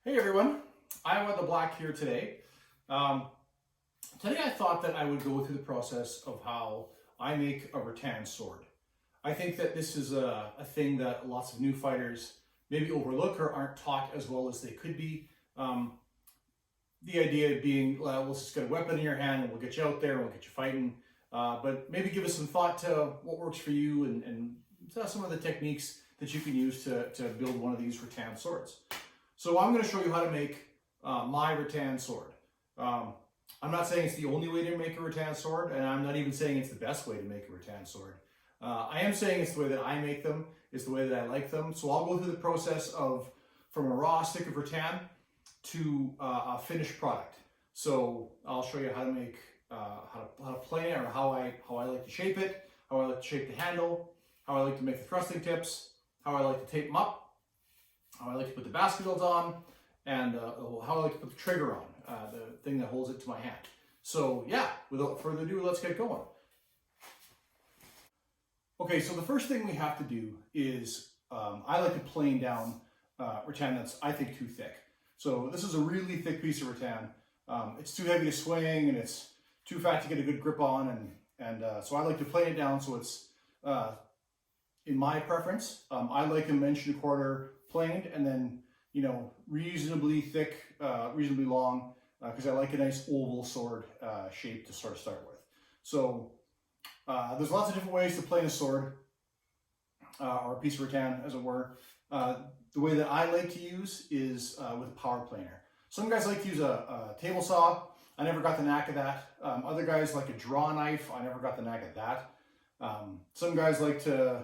Hey everyone, Ivar the Black here today. Today I thought that I would go through the process of how I make a rattan sword. I think that this is a thing that lots of new fighters maybe overlook or aren't taught as well as they could be. The idea being, well, let's just get a weapon in your hand and we'll get you out there and we'll get you fighting. But maybe give us some thought to what works for you and some of the techniques that you can use to build one of these rattan swords. So I'm going to show you how to make my rattan sword. I'm not saying it's the only way to make a rattan sword, and I'm not even saying it's the best way to make a rattan sword. I am saying it's the way that I make them, it's the way that I like them. So I'll go through the process of from a raw stick of rattan to a finished product. So I'll show you how to make, how to plane it, or how I like to shape it, how I like to shape the handle, how I like to make the thrusting tips, how I like to tape them up, how I like to put the basket hilts on, and how I like to put the trigger on, the thing that holds it to my hand. So yeah, without further ado, let's get going. Okay, so the first thing we have to do is, I like to plane down rattan that's, I think, too thick. So this is a really thick piece of rattan. It's too heavy to swing and it's too fat to get a good grip on, and so I like to plane it down so it's, in my preference, I like 1.25 inches planed, and then, you know, reasonably thick, reasonably long, because I like a nice oval sword shape to sort of start with. So there's lots of different ways to plane a sword, or a piece of rattan, as it were. The way that I like to use is with a power planer. Some guys like to use a table saw. I never got the knack of that. Other guys like a draw knife. I never got the knack of that. Some guys like to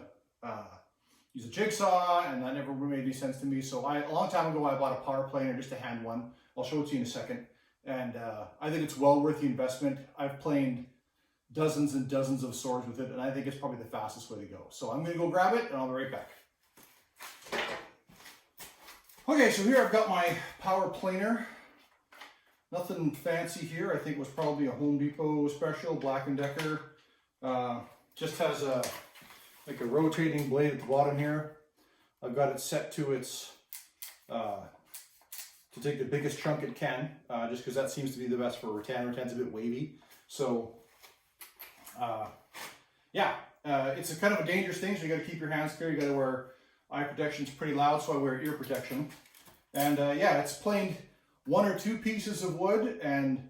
use a jigsaw, and that never made any sense to me. So a long time ago, I bought a power planer, just a hand one. I'll show it to you in a second. And I think it's well worth the investment. I've planed dozens and dozens of swords with it, and I think it's probably the fastest way to go. So I'm going to go grab it, and I'll be right back. Okay, so here I've got my power planer. Nothing fancy here. I think it was probably a Home Depot special, Black & Decker. Just has like a rotating blade at the bottom here. I've got it set to its, to take the biggest chunk it can, just because that seems to be the best for rattan. Rattan's a bit wavy. So, yeah, it's a kind of a dangerous thing, so you got to keep your hands clear. You got to wear eye protection. It's pretty loud, so I wear ear protection. And yeah, it's planed 1 or 2 pieces of wood and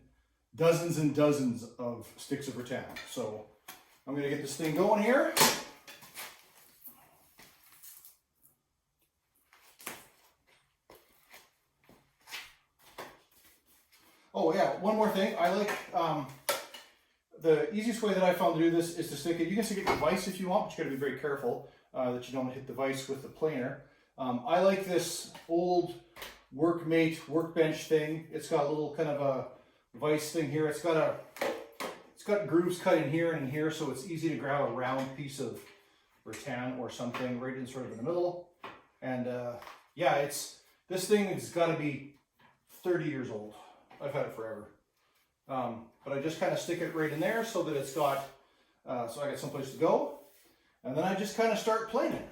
dozens and dozens of sticks of rattan. So I'm going to get this thing going here. Oh yeah, one more thing. I like, the easiest way that I found to do this is to stick it. You can stick it in the vise if you want, but you got to be very careful that you don't hit the vise with the planer. I like this old workmate workbench thing. It's got a little kind of a vise thing here. It's got grooves cut in here and in here, so it's easy to grab a round piece of rattan or something right in sort of in the middle. And yeah, this thing has got to be 30 years old. I've had it forever. But I just kind of stick it right in there so that it's got, so I got someplace to go. And then I just kind of start planing.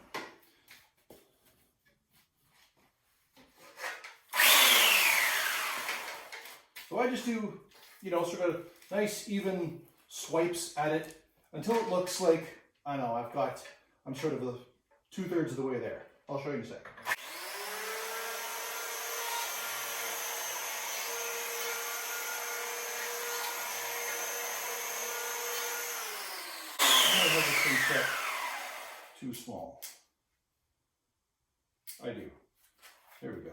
So I just do, you know, sort of nice even swipes at it until it looks like, I know, I'm sort of 2/3 of the way there. I'll show you in a sec. Set too small. I do. There we go.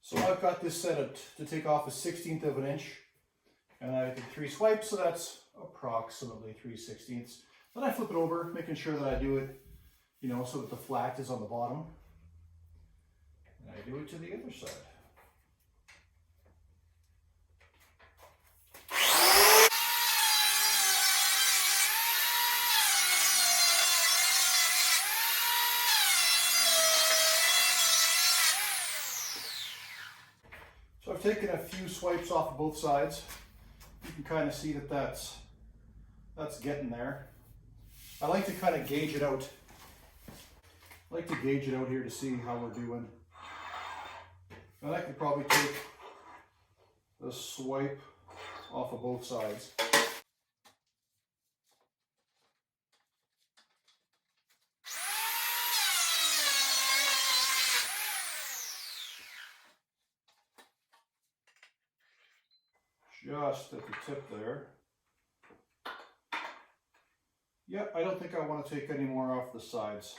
So I've got this set up to take off 1/16 of an inch, and I did 3 swipes, so that's approximately 3/16. Then I flip it over, making sure that I do it, you know, so that the flat is on the bottom. And I do it to the other side. So I've taken a few swipes off of both sides. You can kind of see that that's getting there. I like to kind of gauge it out. I like to gauge it out here to see how we're doing. And I could probably take the swipe off of both sides. Just at the tip there. Yep, I don't think I want to take any more off the sides.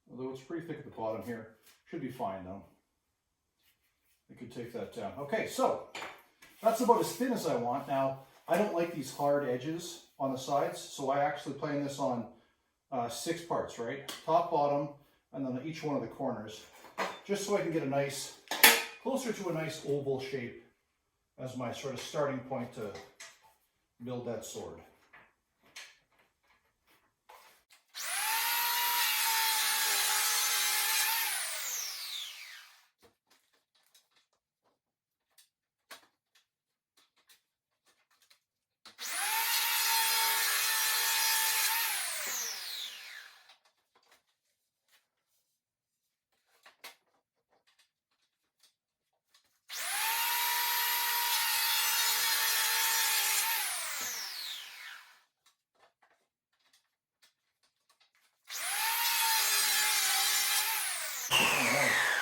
Although it's pretty thick at the bottom here. Should be fine though. I could take that down. Okay, so that's about as thin as I want. Now, I don't like these hard edges on the sides, so I actually plan this on 6 parts, right? Top, bottom, and then each one of the corners. Just so I can get a nice, closer to a nice oval shape as my sort of starting point to build that sword.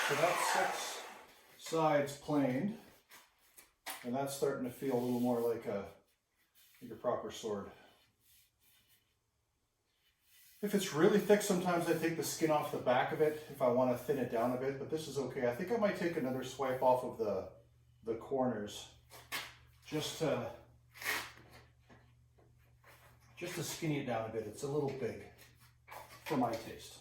So that's 6 sides planed, and that's starting to feel a little more like a proper sword. If it's really thick, sometimes I take the skin off the back of it if I want to thin it down a bit, but this is okay. I think I might take another swipe off of the corners just to skinny it down a bit. It's a little big for my taste.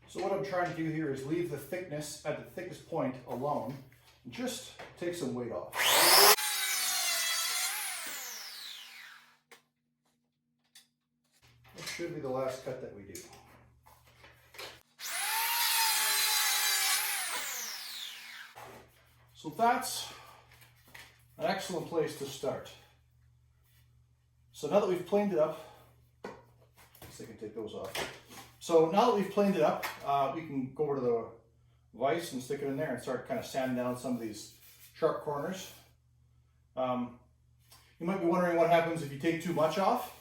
So what I'm trying to do here is leave the thickness at the thickest point alone and just take some weight off. This should be the last cut that we do. So that's an excellent place to start. So now that we've planed it up, I guess I can take those off. So now that we've planed it up, we can go over to the vise and stick it in there and start kind of sanding down some of these sharp corners. You might be wondering what happens if you take too much off.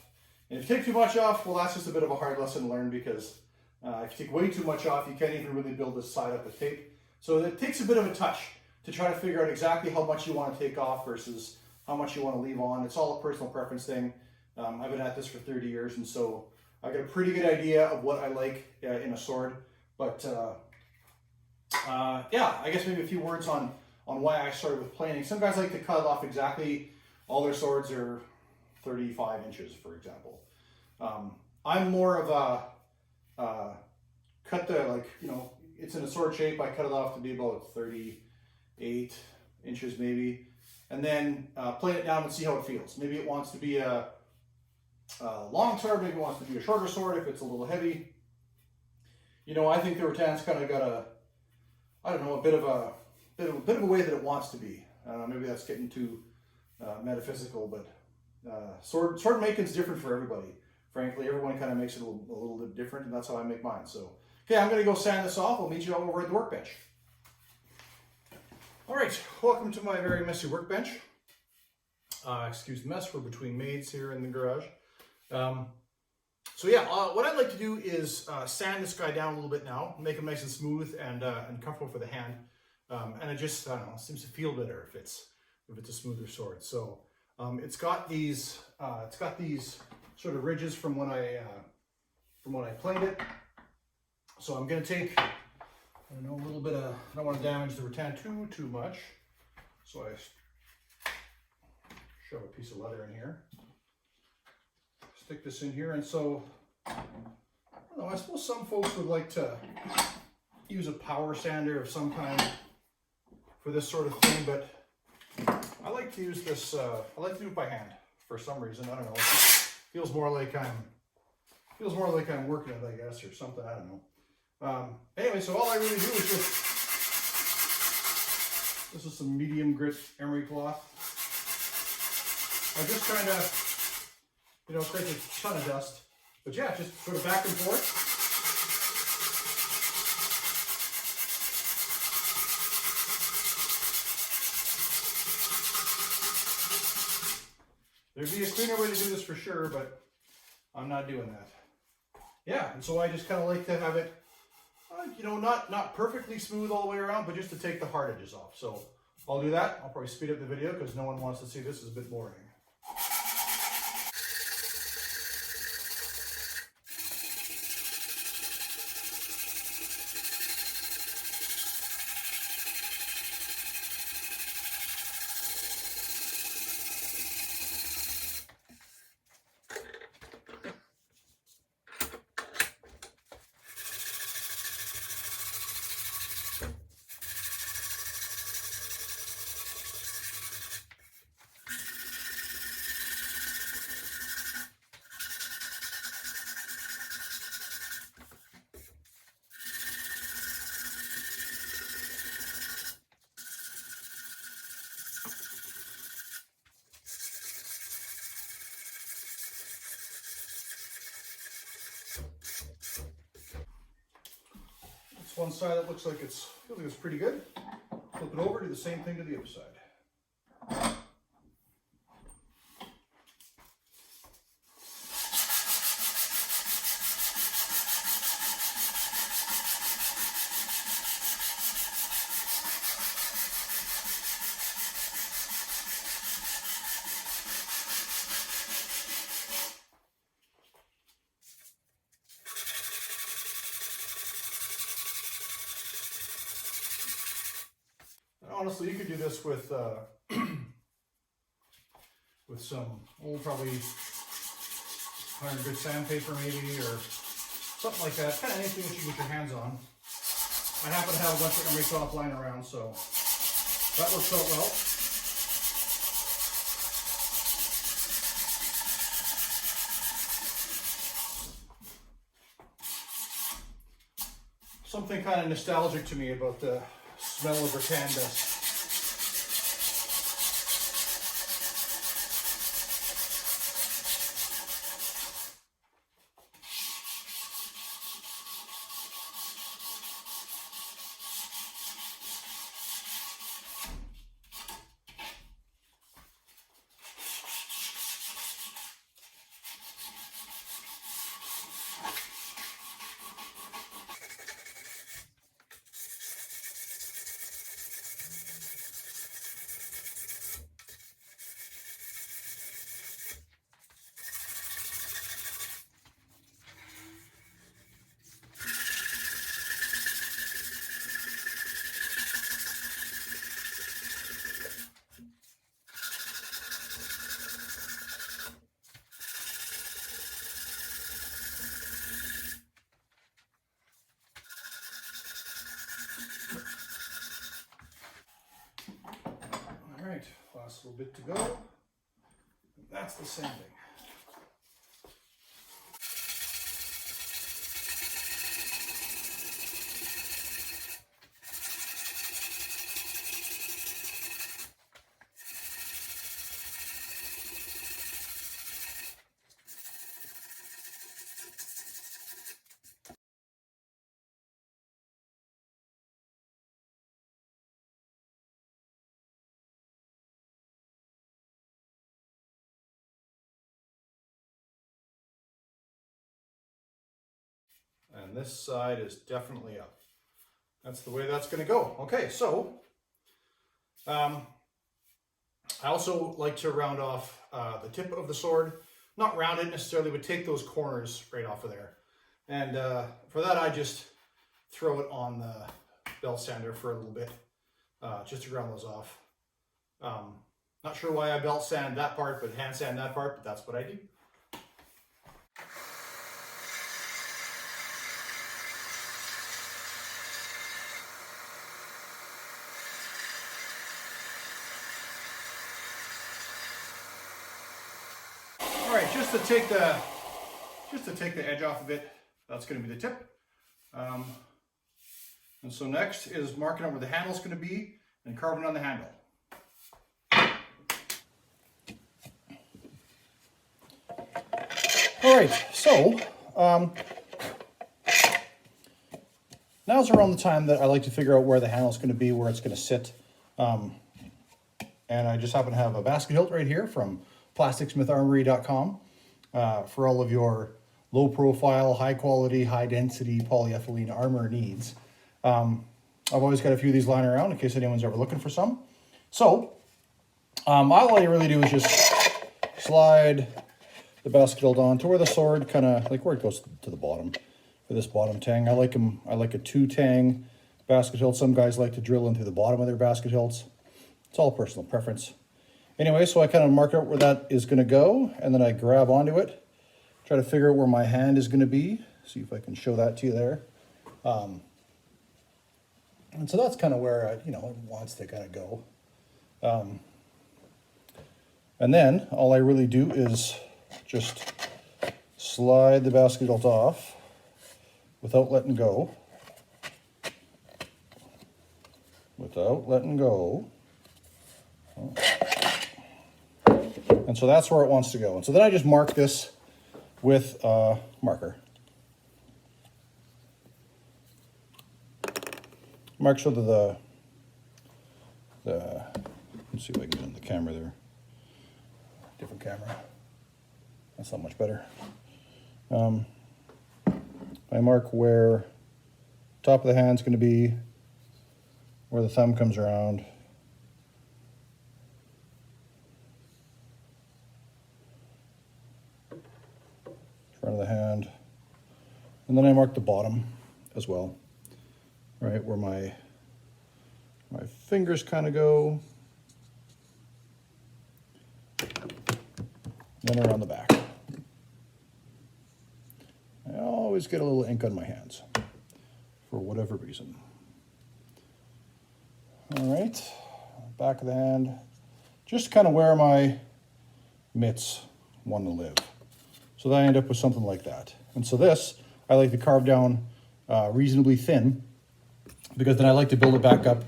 And if you take too much off, well, that's just a bit of a hard lesson to learn, because if you take way too much off, you can't even really build this side up with tape. So it takes a bit of a touch to try to figure out exactly how much you want to take off versus how much you want to leave on. It's all a personal preference thing. I've been at this for 30 years, and so I got a pretty good idea of what I like in a sword. But yeah, I guess maybe a few words on why I started with planing. Some guys like to cut off exactly, all their swords are 35 inches, for example. I'm more of a cut the, like, you know, it's in a sword shape. I cut it off to be about 38 inches maybe, and then plane it down and see how it feels. Maybe it wants to be a long sword, maybe it wants to be a shorter sword if it's a little heavy. You know, I think the Rattan's kind of got a, I don't know, a bit of a way that it wants to be. Maybe that's getting too metaphysical, but sword making's different for everybody. Frankly, everyone kind of makes it a little bit different, and that's how I make mine. So, okay, I'm going to go sand this off. I'll meet you all over at the workbench. All right, welcome to my very messy workbench. Excuse the mess, we're between maids here in the garage. So yeah, what I'd like to do is sand this guy down a little bit now, make him nice and smooth and comfortable for the hand. And it just, I don't know, seems to feel better if it's a smoother sword. So it's got these sort of ridges from when I planed it. So I'm going to take, I don't know, a little bit of, I don't want to damage the rattan too much. So I shove a piece of leather in here. Stick this in here, and so, I don't know, I suppose some folks would like to use a power sander of some kind for this sort of thing, but I like to use this, I like to do it by hand for some reason. I don't know. It feels more like I'm working it, I guess, or something. I don't know. Anyway, so all I really do is just, this is some medium grit emery cloth. I just kind of, you know, create a ton of dust, but yeah, just sort of back and forth. There'd be a cleaner way to do this for sure, but I'm not doing that. Yeah, and so I just kind of like to have it, you know, not perfectly smooth all the way around, but just to take the hard edges off. So I'll do that. I'll probably speed up the video because no one wants to see this. It's a bit boring. One side that looks like feels like it's pretty good. Flip it over, do the same thing to the other side. Honestly, you could do this with some old, probably 100 grit sandpaper maybe, or something like that. Kind of anything that you get your hands on. I happen to have a bunch of emery cloth lying around, so that works out well. Something kind of nostalgic to me about the smell of rattan dust. Last little bit to go. That's the sanding. And this side is definitely up. That's the way that's going to go. Okay, so I also like to round off the tip of the sword. Not round it necessarily, but take those corners right off of there. And for that, I just throw it on the belt sander for a little bit, just to ground those off. Not sure why I belt sand that part, but hand sand that part, but that's what I do. All right, just to take the edge off of it, that's going to be the tip. And so next is marking out where the handle's going to be and carving on the handle. All right, so now's around the time that I like to figure out where the handle's going to be, where it's going to sit. And I just happen to have a basket hilt right here from plasticsmitharmory.com for all of your low profile, high quality, high density polyethylene armor needs. I've always got a few of these lying around in case anyone's ever looking for some. So all you really do is just slide the basket hilt on to where the sword kind of like where it goes to the bottom for this bottom tang. I like a 2-tang basket hilt. Some guys like to drill into the bottom of their basket hilts. It's all personal preference. Anyway, so I kind of mark out where that is going to go, and then I grab onto it, try to figure out where my hand is going to be. See if I can show that to you there. And so that's kind of where it wants to kind of go. And then all I really do is just slide the basket hilt off without letting go. Without letting go. And so that's where it wants to go. And so then I just mark this with a marker. Mark so that let's see if I can get in the camera there. Different camera. That's not much better. I mark where top of the hand's going to be, where the thumb comes around. Front of the hand. And then I mark the bottom as well. Right where my fingers kind of go. Then around the back. I always get a little ink on my hands for whatever reason. All right, back of the hand. Just kind of where my mitts want to live. So then I end up with something like that. And so this, I like to carve down reasonably thin, because then I like to build it back up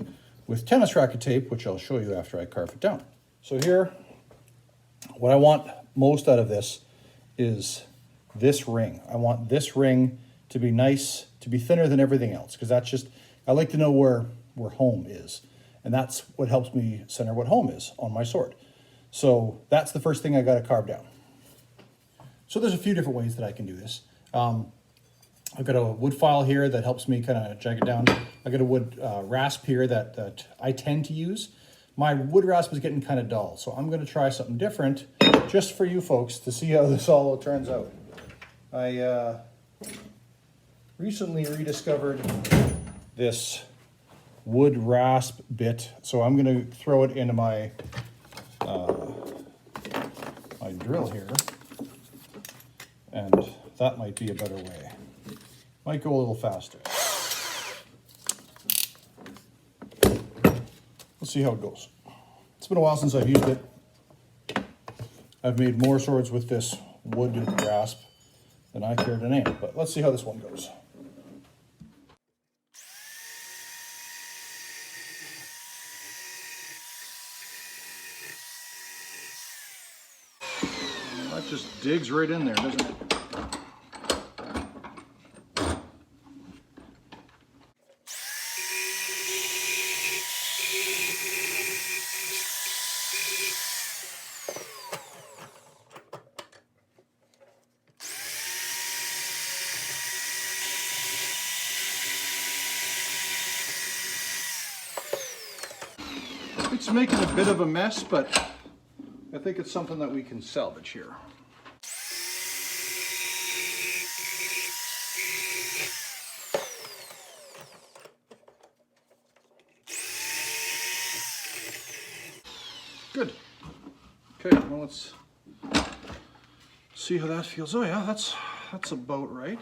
with tennis racket tape, which I'll show you after I carve it down. So here, what I want most out of this is this ring. I want this ring to be nice, to be thinner than everything else, because that's just, I like to know where home is. And that's what helps me center what home is on my sword. So that's the first thing I got to carve down. So there's a few different ways that I can do this. I've got a wood file here that helps me kind of drag it down. I've got a wood rasp here that I tend to use. My wood rasp is getting kind of dull, so I'm going to try something different just for you folks to see how this all turns out. I recently rediscovered this wood rasp bit, so I'm going to throw it into my my drill here, and that might be a better way. Might go a little faster. Let's see how it goes. It's been a while since I've used it. I've made more swords with this wood rasp than I care to name, but let's see how this one goes. That just digs right in there, doesn't it? It's making a bit of a mess, but I think it's something that we can salvage here. Good. Okay, well, let's see how that feels. Oh yeah, that's about right.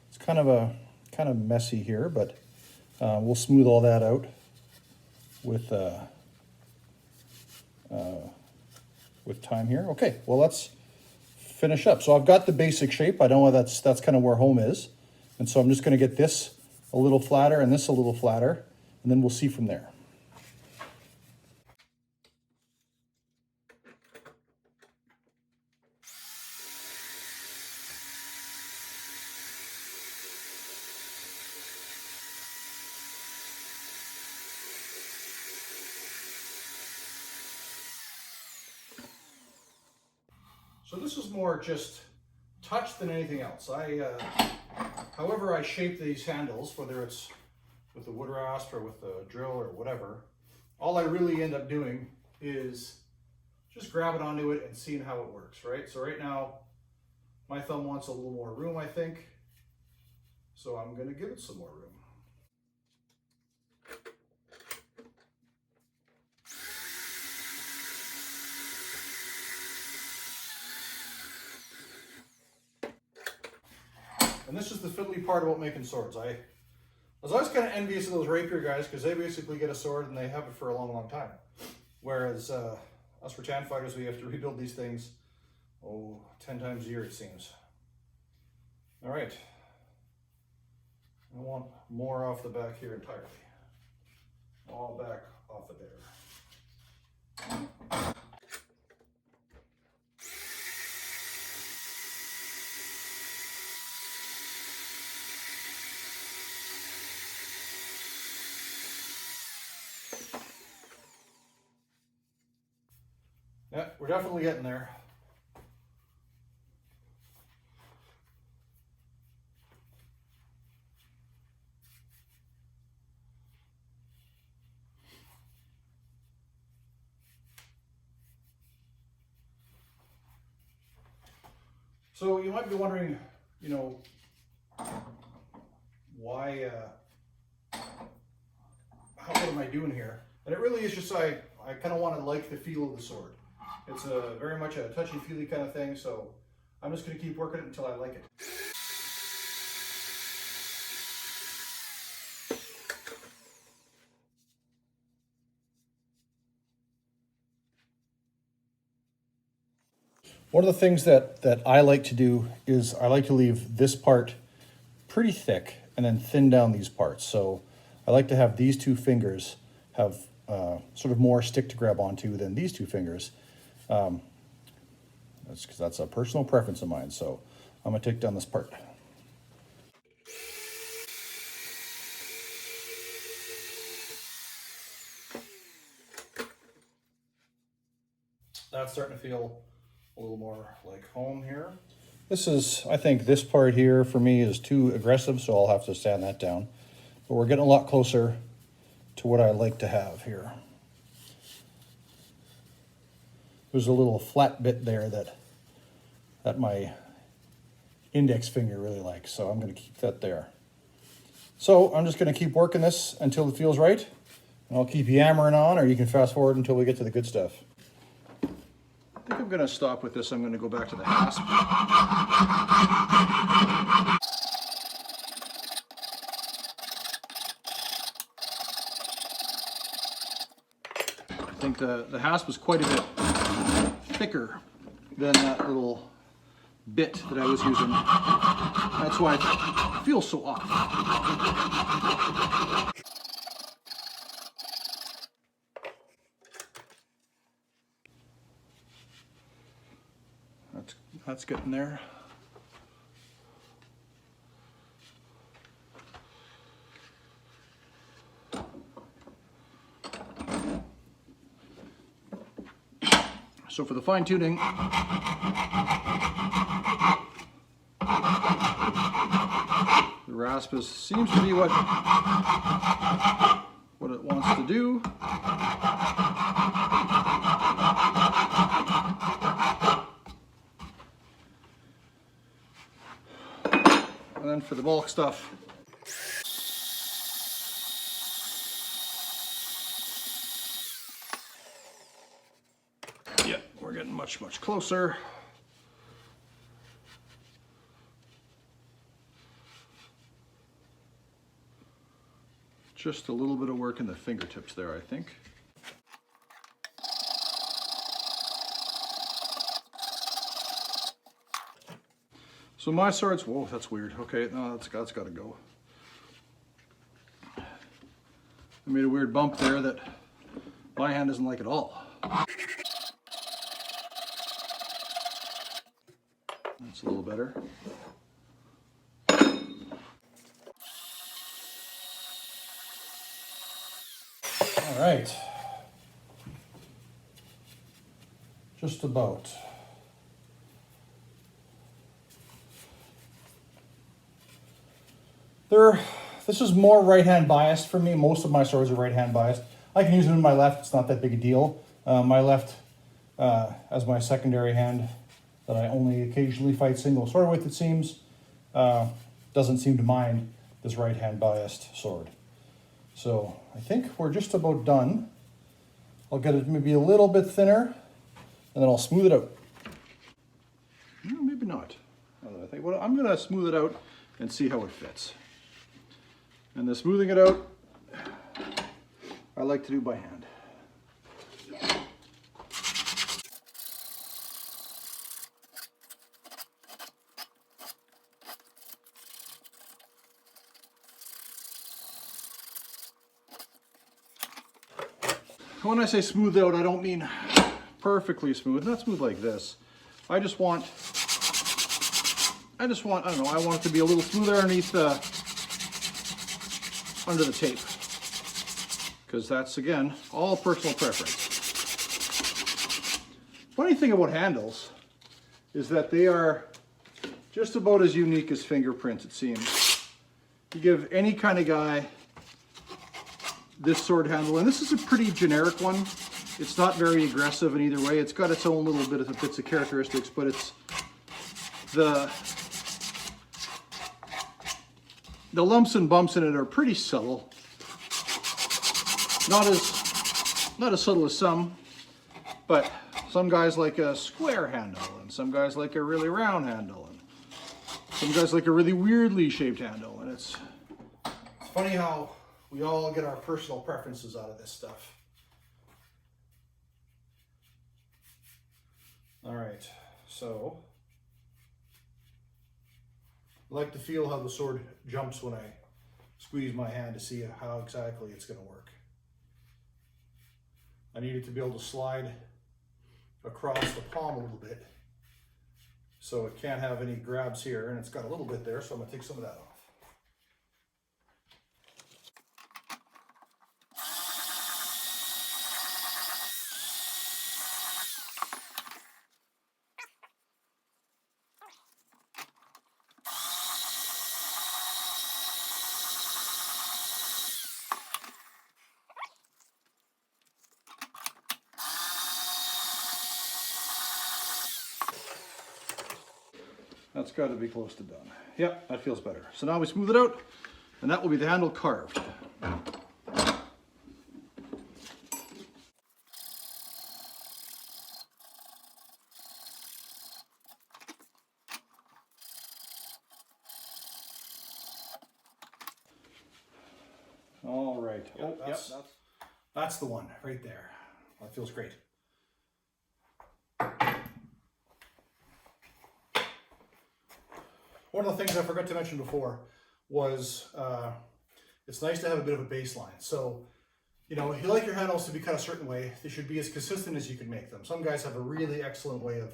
It's kind of messy here, but we'll smooth all that out with time here. Okay, well, let's finish up. So I've got the basic shape. I know that's kind of where home is, and so I'm just going to get this a little flatter and this a little flatter, and then we'll see from there. So this is more just touch than anything else. However I shape these handles, whether it's with the wood rasp or with the drill or whatever, all I really end up doing is just grabbing onto it and seeing how it works, right? So right now, my thumb wants a little more room, I think. So I'm gonna give it some more room. And this is the fiddly part about making swords. I was always kind of envious of those rapier guys because they basically get a sword and they have it for a long, long time. Whereas us rattan fighters, we have to rebuild these things, 10 times a year it seems. All right. I want more off the back here entirely. All back off of there. Yeah, we're definitely getting there. So you might be wondering, you know, why, what am I doing here? And it really is just I kind of want to like the feel of the sword. It's very much a touchy-feely kind of thing, so I'm just going to keep working it until I like it. One of the things that I like to do is I like to leave this part pretty thick and then thin down these parts. So I like to have these two fingers have sort of more stick to grab onto than these two fingers. That's because that's a personal preference of mine. So I'm gonna take down this part. That's starting to feel a little more like home here. This is, I think this part here for me is too aggressive, so I'll have to sand that down. But we're getting a lot closer to what I like to have here. There's a little flat bit there that my index finger really likes, so I'm going to keep that there. So I'm just going to keep working this until it feels right, and I'll keep yammering on, or you can fast forward until we get to the good stuff. I think I'm going to stop with this. I'm going to go back to the hasp. I think the hasp is quite a bit thicker than that little bit that I was using. That's why it feels so off. That's getting there. So for the fine tuning, the rasp seems to be what it wants to do. And then for the bulk stuff, Yeah, we're getting much, much closer. Just a little bit of work in the fingertips there, I think. So my sword's, whoa, that's weird. Okay, no, that's got to go. I made a weird bump there that my hand doesn't like at all. That's a little better. All right. Just about. This is more right-hand biased for me. Most of my swords are right-hand biased. I can use them in my left. It's not that big a deal. My left, as my secondary hand, that I only occasionally fight single sword with, it seems, doesn't seem to mind this right-hand biased sword. So I think we're just about done. I'll get it maybe a little bit thinner, and then I'll smooth it out. No, maybe not. I think, well, I'm going to smooth it out and see how it fits. And the smoothing it out, I like to do by hand. When I say smooth out, I don't mean perfectly smooth, not smooth like this. I just want, I don't know, I want it to be a little smoother underneath under the tape. Because that's, again, all personal preference. Funny thing about handles is that they are just about as unique as fingerprints, it seems. You give any kind of guy this sword handle, and this is a pretty generic one. It's not very aggressive in either way. It's got its own little bit of bits of characteristics, but it's the lumps and bumps in it are pretty subtle. Not as subtle as some, but some guys like a square handle, and some guys like a really round handle, and some guys like a really weirdly shaped handle, and it's funny how we all get our personal preferences out of this stuff. All right, so I like to feel how the sword jumps when I squeeze my hand to see how exactly it's going to work. I need it to be able to slide across the palm a little bit, so it can't have any grabs here, and it's got a little bit there, so I'm going to take some of that off. That's got to be close to done. Yep, that feels better. So now we smooth it out, and that will be the handle carved. All right. Yep, that's the one right there. That feels great. One of the things I forgot to mention before was it's nice to have a bit of a baseline. So, you know, if you like your handles to be cut a certain way, they should be as consistent as you can make them. Some guys have a really excellent way of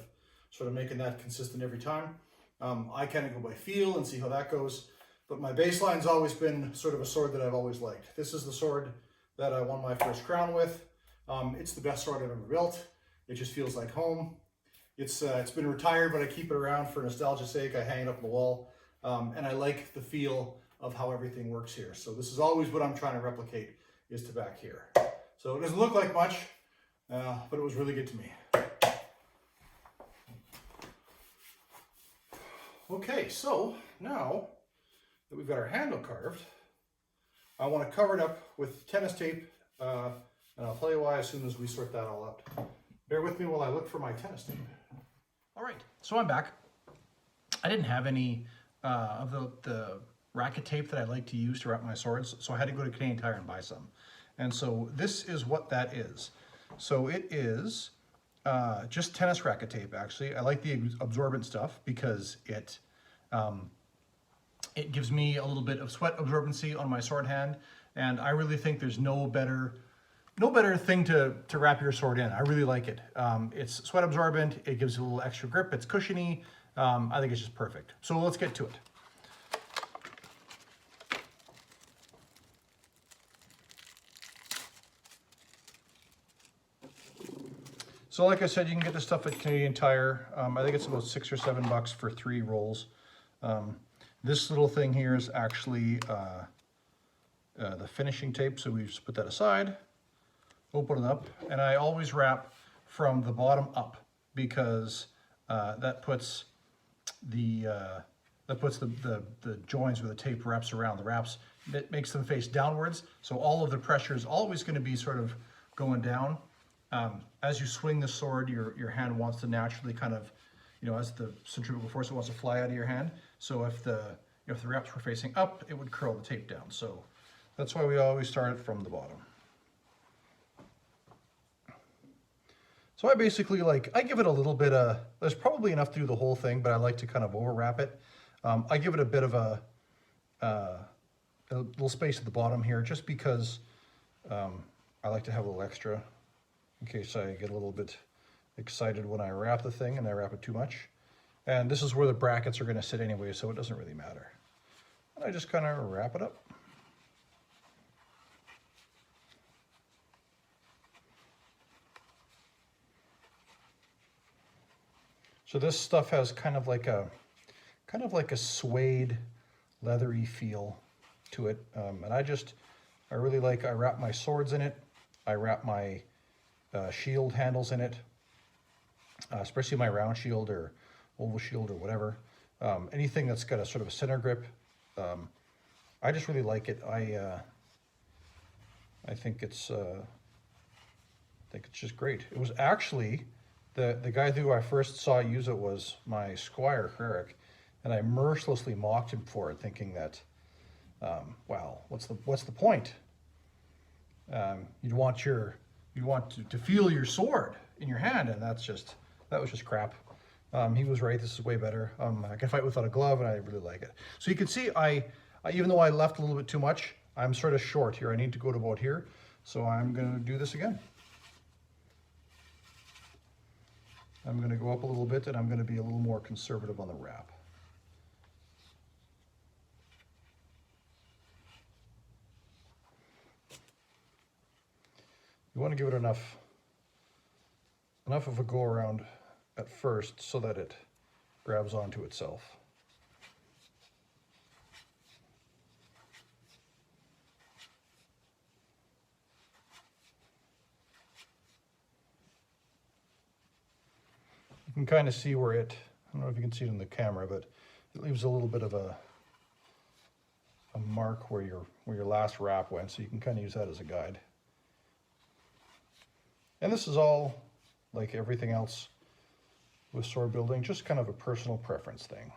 sort of making that consistent every time. I kind of go by feel and see how that goes. But my baseline's always been sort of a sword that I've always liked. This is the sword that I won my first crown with. It's the best sword I've ever built. It just feels like home. It's been retired, but I keep it around for nostalgia's sake. I hang it up on the wall, and I like the feel of how everything works here. So this is always what I'm trying to replicate, is to back here. So it doesn't look like much, but it was really good to me. Okay, so now that we've got our handle carved, I want to cover it up with tennis tape, and I'll tell you why as soon as we sort that all out. Bear with me while I look for my tennis tape. All right, so I'm back. I didn't have any of the racket tape that I like to use to wrap my swords, so I had to go to Canadian Tire and buy some. And so this is what that is. So it is just tennis racket tape, actually. I like the absorbent stuff because it gives me a little bit of sweat absorbency on my sword hand, and I really think there's no better thing to wrap your sword in. I really like it. It's sweat absorbent, it gives it a little extra grip, it's cushiony. I think it's just perfect. So let's get to it. So like I said, you can get this stuff at Canadian Tire. I think it's about $6 or $7 for 3 rolls. This little thing here is actually the finishing tape, so we just put that aside, open it up, and I always wrap from the bottom up because that puts the joins where the tape wraps around the wraps. It makes them face downwards, so all of the pressure is always going to be sort of going down. As you swing the sword, your hand wants to naturally kind of, as the centrifugal force, it wants to fly out of your hand. So if the wraps were facing up, it would curl the tape down. So that's why we always start it from the bottom. So I basically I give it a little bit of, there's probably enough to do the whole thing, but I like to kind of overwrap it. I give it a bit of a little space at the bottom here, just because I like to have a little extra in case I get a little bit excited when I wrap the thing and I wrap it too much. And this is where the brackets are going to sit anyway, so it doesn't really matter. And I just kind of wrap it up. So this stuff has kind of like a suede, leathery feel to it, and I really I wrap my swords in it. I wrap my shield handles in it, especially my round shield or oval shield or whatever. Anything that's got a sort of a center grip. I just really like it. I think it's just great. It was actually the guy who I first saw use it was my squire Eric, and I mercilessly mocked him for it, thinking that, wow, what's the point? You want to feel your sword in your hand, and that was just crap. He was right. This is way better. I can fight without a glove, and I really like it. So you can see, I even though I left a little bit too much, I'm sort of short here. I need to go to about here, so I'm going to do this again. I'm going to go up a little bit, and I'm going to be a little more conservative on the wrap. You want to give it enough of a go around at first so that it grabs onto itself. You can kind of see where I don't know if you can see it in the camera, but it leaves a little bit of a mark where your last wrap went, so you can kind of use that as a guide. And this is all, like everything else with sword building, just kind of a personal preference thing.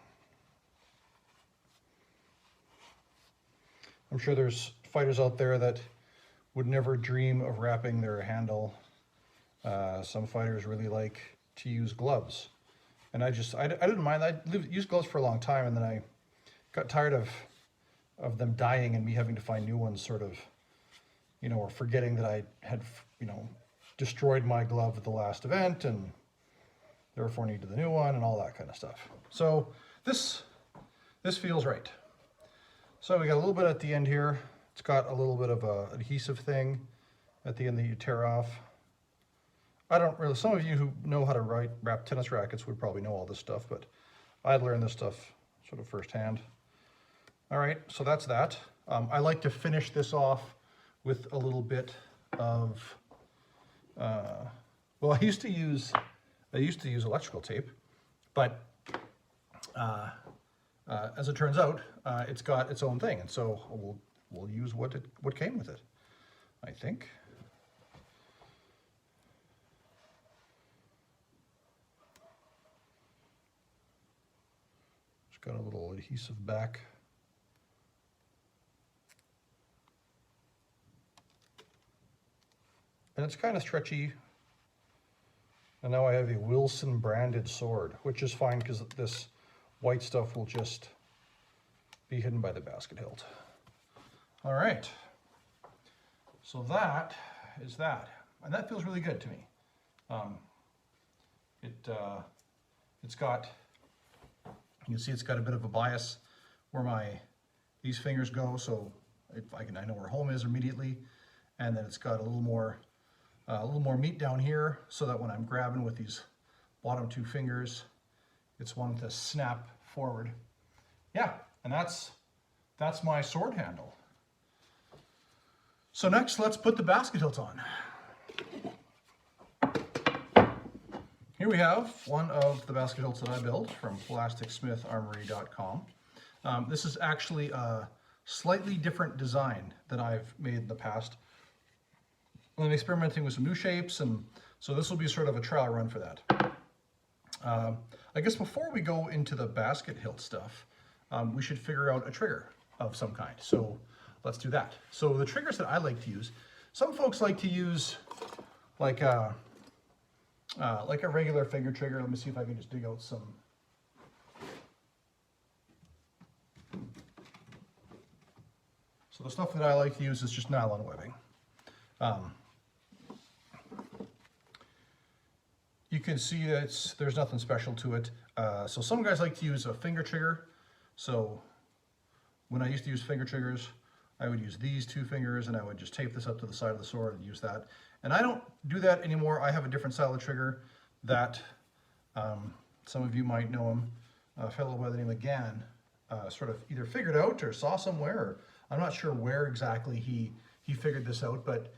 I'm sure there's fighters out there that would never dream of wrapping their handle. Some fighters really like to use gloves. And I didn't mind. I used gloves for a long time, and then I got tired of them dying and me having to find new ones, sort of, or forgetting that I had, destroyed my glove at the last event and therefore needed the new one and all that kind of stuff. So this feels right. So we got a little bit at the end here. It's got a little bit of a adhesive thing at the end that you tear off. Some of you who know how to wrap tennis rackets would probably know all this stuff, but I'd learned this stuff sort of firsthand. All right, so that's that. I like to finish this off with a little bit of, well, I used to use electrical tape, but as it turns out, it's got its own thing, and so we'll use what came with it, I think. got a little adhesive back. And it's kind of stretchy. And now I have a Wilson branded sword, which is fine because this white stuff will just be hidden by the basket hilt. All right, so that is that, and that feels really good to me. It's got, you can see it's got a bit of a bias where these fingers go, so I know where home is immediately, and then it's got a little more meat down here, so that when I'm grabbing with these bottom two fingers, it's one to snap forward. Yeah, and that's my sword handle. So next, let's put the basket hilt on. Here we have one of the basket hilts that I built from plasticsmitharmory.com. This is actually a slightly different design than I've made in the past. I'm experimenting with some new shapes, and so this will be sort of a trial run for that. I guess before we go into the basket hilt stuff, we should figure out a trigger of some kind. So let's do that. So the triggers that I like to use, some folks like to use like a regular finger trigger. Let me see if I can just dig out some. So the stuff that I like to use is just nylon webbing. You can see that there's nothing special to it. So some guys like to use a finger trigger. So when I used to use finger triggers, I would use these two fingers and I would just tape this up to the side of the sword and use that. And I don't do that anymore. I have a different style of trigger that some of you might know him, a fellow by the name of Gann, sort of either figured out or saw somewhere, or I'm not sure where exactly he figured this out, but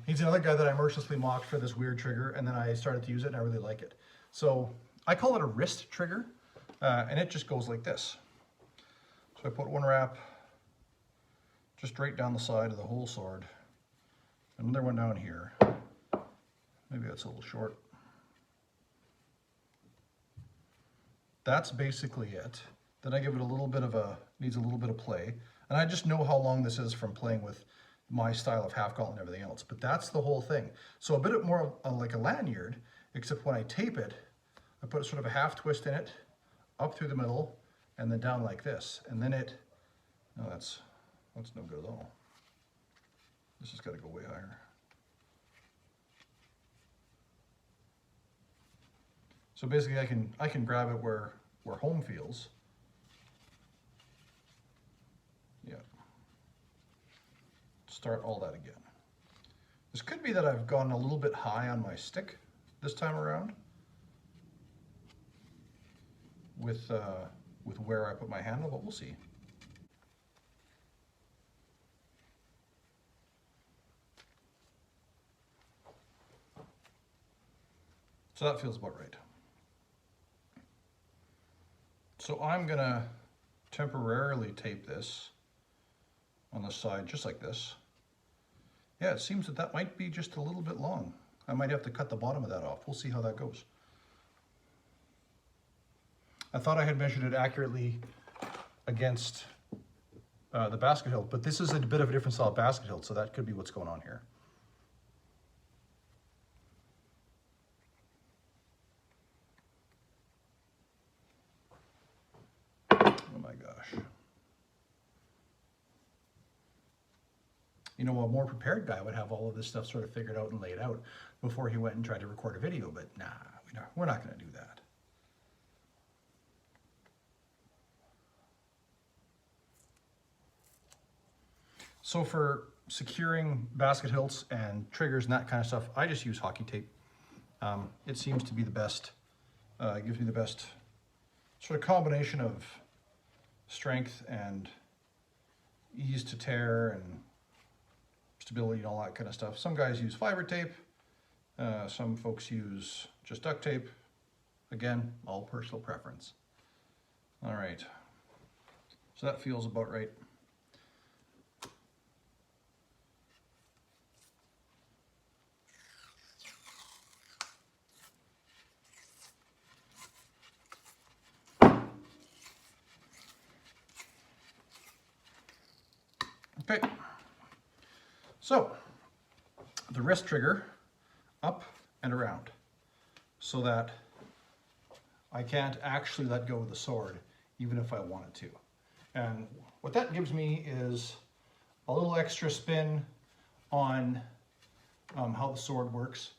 he's another guy that I mercilessly mocked for this weird trigger, and then I started to use it and I really like it. So I call it a wrist trigger, and it just goes like this. So I put one wrap just straight down the side of the whole sword, another one down here. Maybe that's a little short. That's basically it. Then I give it a little bit of needs a little bit of play. And I just know how long this is from playing with my style of half gauntlet and everything else, but that's the whole thing. So a bit more like a lanyard, except when I tape it, I put sort of a half twist in it, up through the middle, and then down like this. And then no, that's no good at all. This has got to go way higher. So basically I can grab it where home feels. Yeah. Start all that again. This could be that I've gone a little bit high on my stick this time around with where I put my handle, but we'll see. So that feels about right. So I'm gonna temporarily tape this on the side, just like this. Yeah, it seems that might be just a little bit long. I might have to cut the bottom of that off. We'll see how that goes. I thought I had measured it accurately against the basket hilt, but this is a bit of a different style of basket hilt, so that could be what's going on here. Oh my gosh. You know, a more prepared guy would have all of this stuff sort of figured out and laid out before he went and tried to record a video, but nah, we're not going to do that. So for securing basket hilts and triggers and that kind of stuff, I just use hockey tape. It seems to be the best, gives me the best sort of combination of strength and ease to tear and stability and all that kind of stuff. Some guys use fiber tape. Some folks use just duct tape. Again, all personal preference. All right. So that feels about right. Okay, so the wrist trigger up and around so that I can't actually let go of the sword even if I wanted to. And what that gives me is a little extra spin on how the sword works.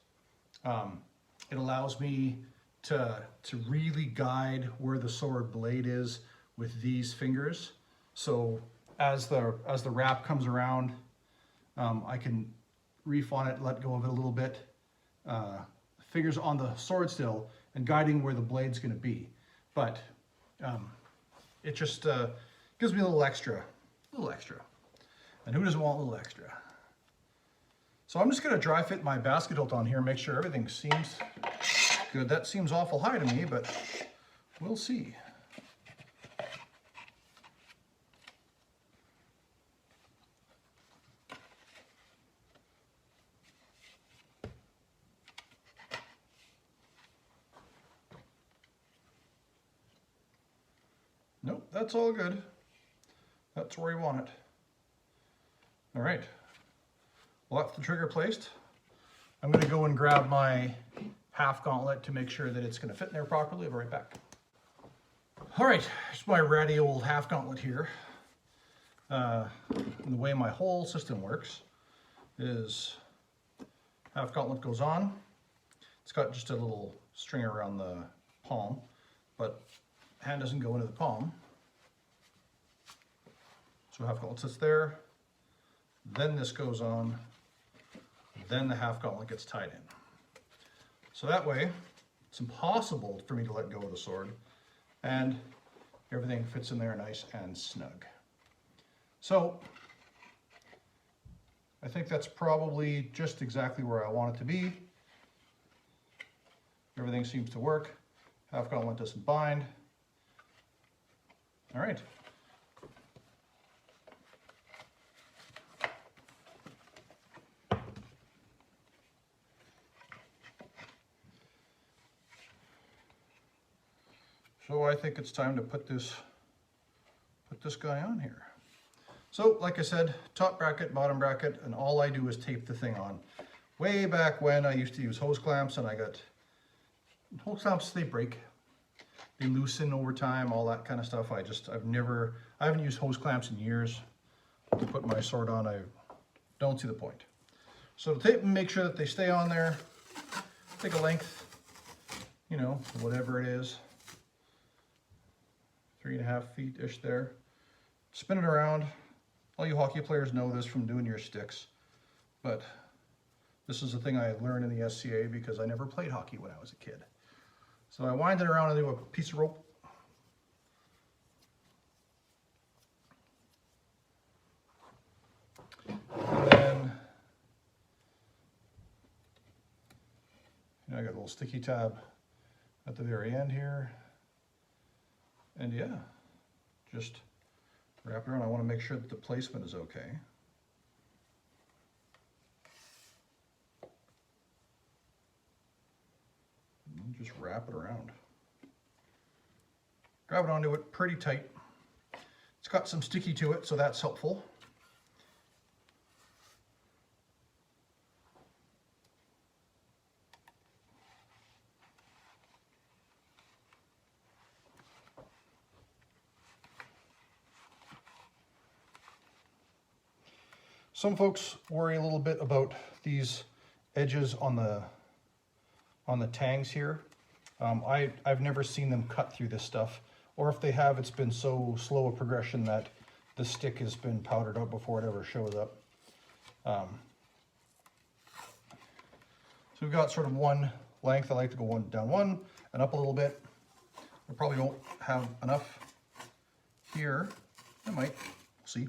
It allows me to really guide where the sword blade is with these fingers. So as the wrap comes around, I can reef on it, let go of it a little bit, fingers on the sword still, and guiding where the blade's going to be. But it just gives me a little extra. And who doesn't want a little extra? So I'm just going to dry fit my basket hilt on here, make sure everything seems good. That seems awful high to me, but we'll see. Nope, that's all good. That's where you want it. All right, well, that's the trigger placed. I'm gonna go and grab my half gauntlet to make sure that it's gonna fit in there properly. I'll be right back. All right, here's my ratty old half gauntlet here. And the way my whole system works is half gauntlet goes on. It's got just a little string around the palm, but hand doesn't go into the palm. So half gauntlet sits there, then this goes on, then the half gauntlet gets tied in. So that way, it's impossible for me to let go of the sword, and everything fits in there nice and snug. So I think that's probably just exactly where I want it to be. Everything seems to work. Half gauntlet doesn't bind. All right. So I think it's time to put this guy on here. So like I said, top bracket, bottom bracket, and all I do is tape the thing on. Way back when I used to use hose clamps, and I got hose clamps, they break. They loosen over time, all that kind of stuff. I haven't used hose clamps in years to put my sword on. I don't see the point. So to tape and make sure that they stay on there, take a length, you know, whatever it is, 3.5 feet-ish there. Spin it around. All you hockey players know this from doing your sticks, but this is a thing I learned in the SCA because I never played hockey when I was a kid. So I wind it around into a piece of rope. And then I got a little sticky tab at the very end here. And yeah, just wrap it around. I want to make sure that the placement is okay. And just wrap it around. Grab it onto it pretty tight. It's got some sticky to it, so that's helpful. Some folks worry a little bit about these edges on the tangs here. I've never seen them cut through this stuff, or if they have, it's been so slow a progression that the stick has been powdered out before it ever shows up. So we've got sort of one length. I like to go down one and up a little bit. I probably don't have enough here. I might, we'll see.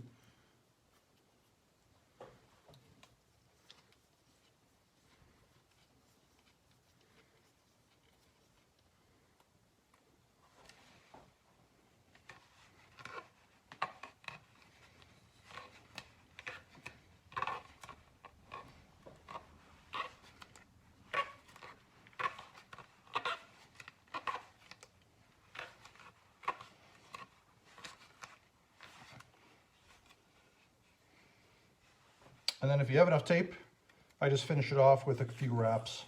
And then if you have enough tape, I just finish it off with a few wraps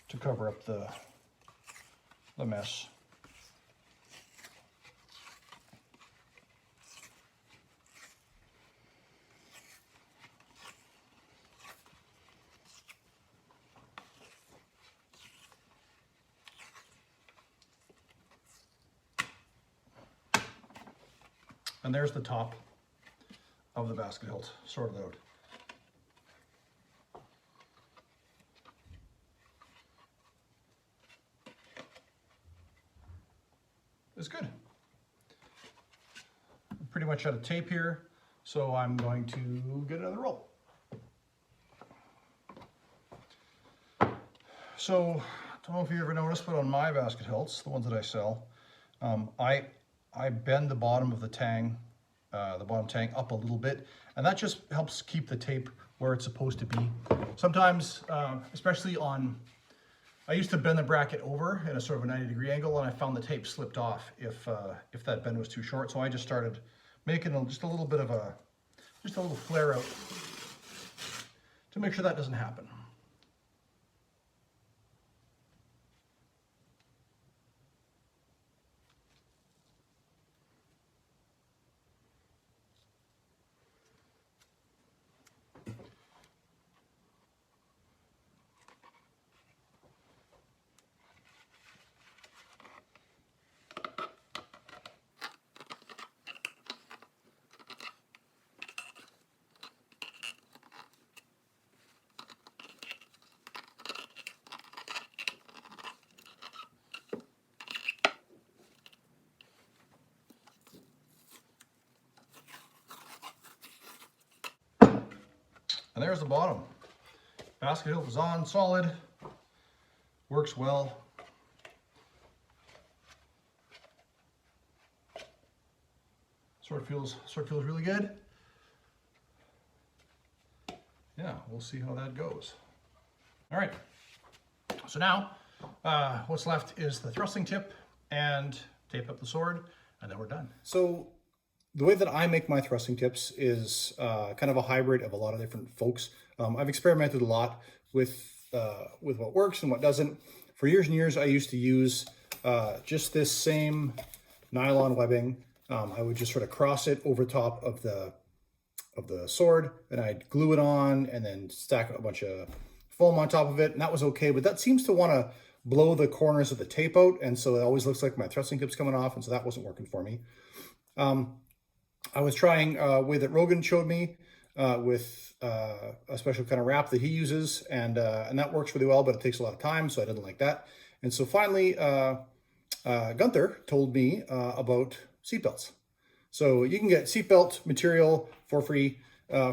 to cover up the mess. And there's the top of the basket hilt sorted out. It's good. I'm pretty much out of tape here, so I'm going to get another roll. So, I don't know if you ever noticed, but on my basket hilts, the ones that I sell, I bend the bottom of the tang, the bottom tang up a little bit, and that just helps keep the tape where it's supposed to be. Sometimes, especially on, I used to bend the bracket over in a sort of a 90-degree angle, and I found the tape slipped off if that bend was too short. So I just started making just a little bit of just a little flare out to make sure that doesn't happen. And there's the bottom. Basket hilt is on, solid, works well. Sword feels really good. Yeah, we'll see how that goes. All right, so now what's left is the thrusting tip and tape up the sword, and then we're done. So the way that I make my thrusting tips is kind of a hybrid of a lot of different folks. I've experimented a lot with what works and what doesn't. For years and years, I used to use just this same nylon webbing. I would just sort of cross it over top of the sword, and I'd glue it on and then stack a bunch of foam on top of it, and that was okay. But that seems to want to blow the corners of the tape out, and so it always looks like my thrusting tip's coming off, and so that wasn't working for me. I was trying a way that Rogan showed me with a special kind of wrap that he uses, and that works really well, but it takes a lot of time, so I didn't like that. And so finally, Gunther told me about seatbelts. So you can get seatbelt material for free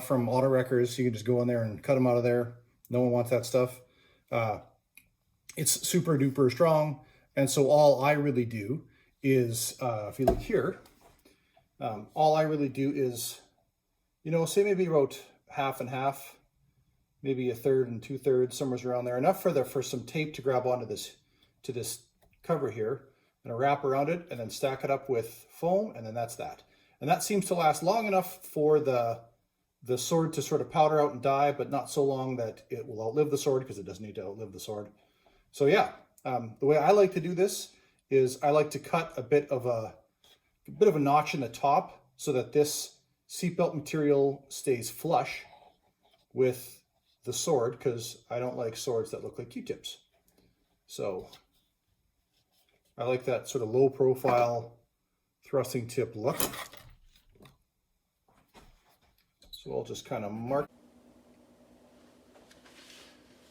from auto wreckers. You can just go in there and cut them out of there. No one wants that stuff. It's super duper strong, and so all I really do is, if you look here, all I really do is, say maybe about half and half, maybe a third and 2/3, somewhere around there, enough for some tape to grab onto this cover here, and a wrap around it, and then stack it up with foam, and then that's that. And that seems to last long enough for the sword to sort of powder out and die, but not so long that it will outlive the sword, because it doesn't need to outlive the sword. So yeah, the way I like to do this is I like to cut a bit of a notch in the top so that this seatbelt material stays flush with the sword, because I don't like swords that look like Q-tips. So I like that sort of low profile thrusting tip look. So I'll just kind of mark.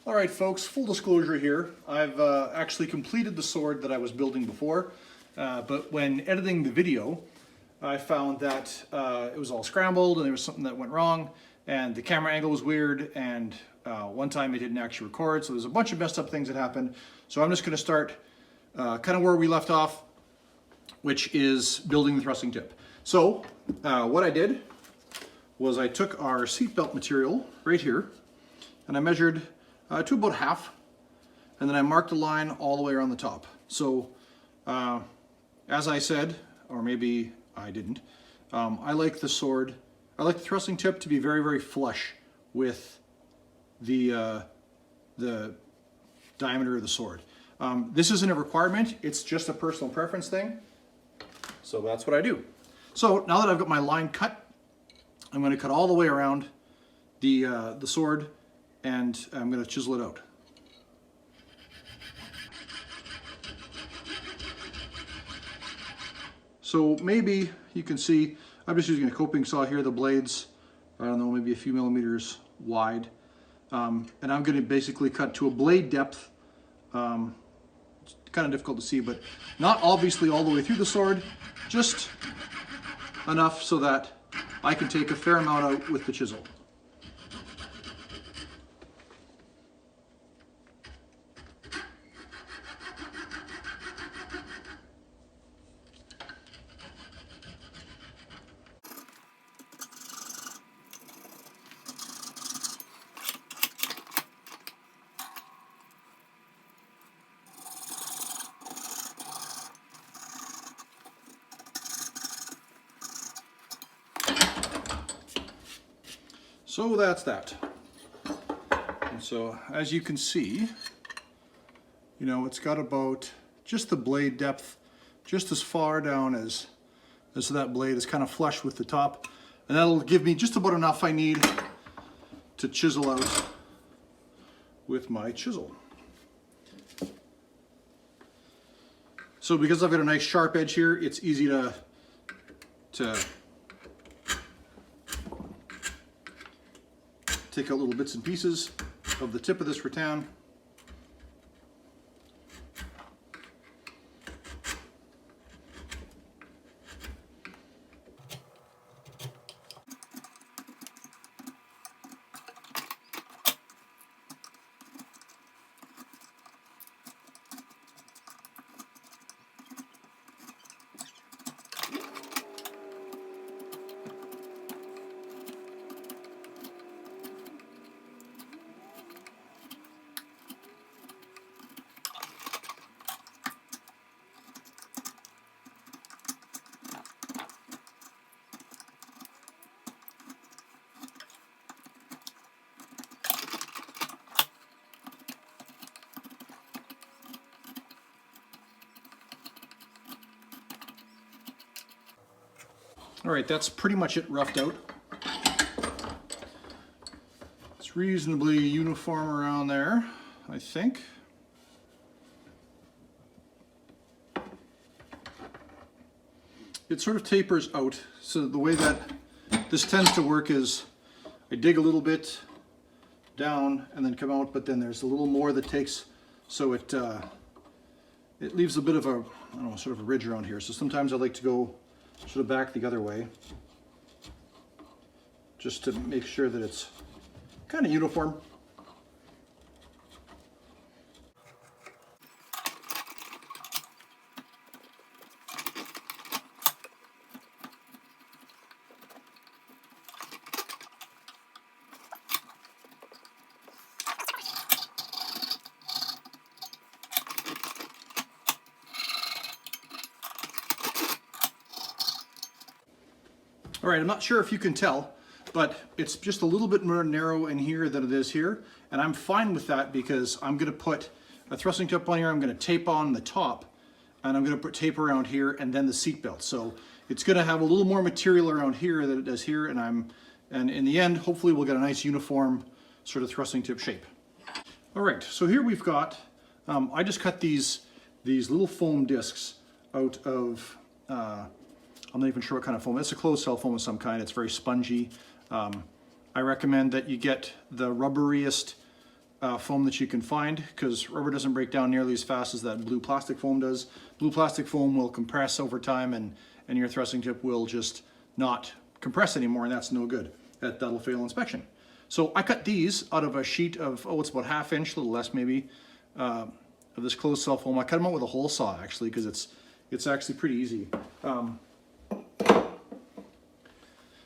All right, folks, full disclosure here. I've actually completed the sword that I was building before, but when editing the video, I found that it was all scrambled and there was something that went wrong, and the camera angle was weird, and one time it didn't actually record, so there's a bunch of messed up things that happened. So I'm just going to start kind of where we left off, which is building the thrusting tip. So what I did was I took our seatbelt material right here, and I measured to about half, and then I marked a line all the way around the top. So as I said, or maybe I didn't, I like the thrusting tip to be very, very flush with the diameter of the sword. This isn't a requirement, it's just a personal preference thing. So that's what I do. So now that I've got my line cut, I'm going to cut all the way around the sword, and I'm going to chisel it out. So maybe you can see, I'm just using a coping saw here. The blades, I don't know, maybe a few millimeters wide. And I'm going to basically cut to a blade depth. It's kind of difficult to see, but not obviously all the way through the sword, just enough so that I can take a fair amount out with the chisel. So that's that. And so as you can see, you know, it's got about just the blade depth, just as far down as that blade is kind of flush with the top. And that'll give me just about enough I need to chisel out with my chisel. So because I've got a nice sharp edge here, it's easy to take out little bits and pieces of the tip of this rattan. All right, that's pretty much it roughed out. It's reasonably uniform around there, I think. It sort of tapers out. So the way that this tends to work is I dig a little bit down and then come out, but then there's a little more that takes, so it leaves a bit of a, I don't know, sort of a ridge around here. So sometimes I like to go sort of back the other way, just to make sure that it's kind of uniform. All right, I'm not sure if you can tell, but it's just a little bit more narrow in here than it is here. And I'm fine with that because I'm gonna put a thrusting tip on here, I'm gonna tape on the top, and I'm gonna put tape around here and then the seat belt. So it's gonna have a little more material around here than it does here, and in the end, hopefully we'll get a nice uniform sort of thrusting tip shape. All right, so here we've got, I just cut these little foam discs out of, I'm not even sure what kind of foam. It's a closed cell foam of some kind. It's very spongy. I recommend that you get the rubberiest foam that you can find, because rubber doesn't break down nearly as fast as that blue plastic foam does. Blue plastic foam will compress over time, and your thrusting tip will just not compress anymore, and that's no good. That'll fail inspection. So I cut these out of a sheet of, it's about 1/2 inch, a little less maybe, of this closed cell foam. I cut them out with a hole saw actually, because it's actually pretty easy.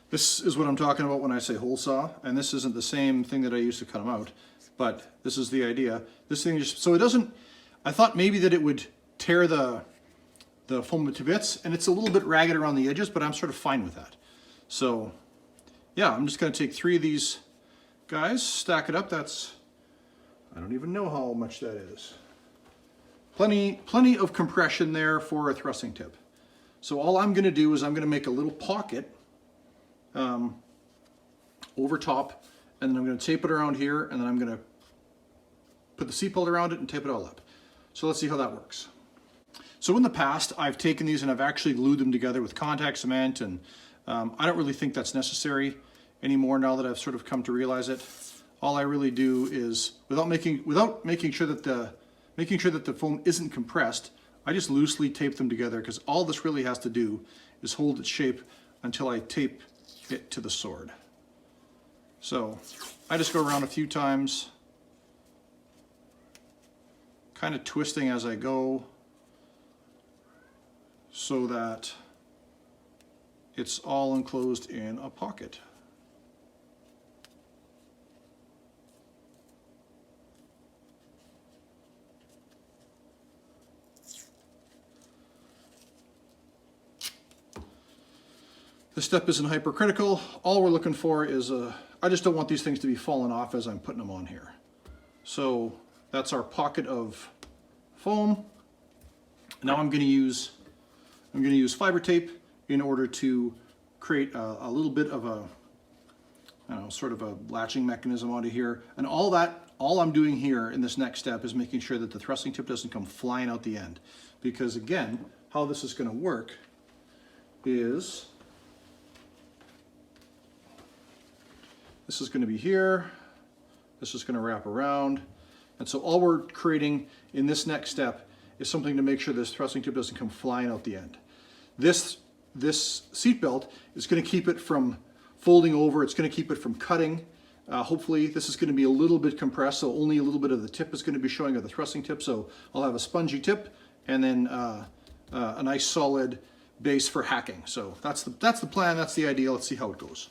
This is what I'm talking about when I say hole saw, and this isn't the same thing that I used to cut them out, but this is the idea. This thing just, so it doesn't, I thought maybe that it would tear the foam to bits, and it's a little bit ragged around the edges, but I'm sort of fine with that. So yeah, I'm just gonna take 3 of these guys, stack it up. That's, I don't even know how much that is. Plenty of compression there for a thrusting tip. So all I'm going to do is I'm going to make a little pocket over top, and then I'm going to tape it around here, and then I'm going to put the seatbelt around it and tape it all up. So let's see how that works. So in the past, I've taken these and I've actually glued them together with contact cement, and I don't really think that's necessary anymore now that I've sort of come to realize it. All I really do is, without making sure that the foam isn't compressed, I just loosely tape them together, because all this really has to do is hold its shape until I tape it to the sword. So I just go around a few times, kind of twisting as I go, so that it's all enclosed in a pocket. This step isn't hypercritical. All we're looking for is I just don't want these things to be falling off as I'm putting them on here. So that's our pocket of foam. Now I'm going to use fiber tape in order to create a little bit of a, I don't know, sort of a latching mechanism onto here. And all I'm doing here in this next step is making sure that the thrusting tip doesn't come flying out the end. Because again, how this is going to work is, this is going to be here, this is going to wrap around, and so all we're creating in this next step is something to make sure this thrusting tip doesn't come flying out the end. This seat belt is going to keep it from folding over, it's going to keep it from cutting. Hopefully this is going to be a little bit compressed, so only a little bit of the tip is going to be showing, of the thrusting tip, so I'll have a spongy tip and then a nice solid base for hacking. So that's the plan, that's the idea. Let's see how it goes.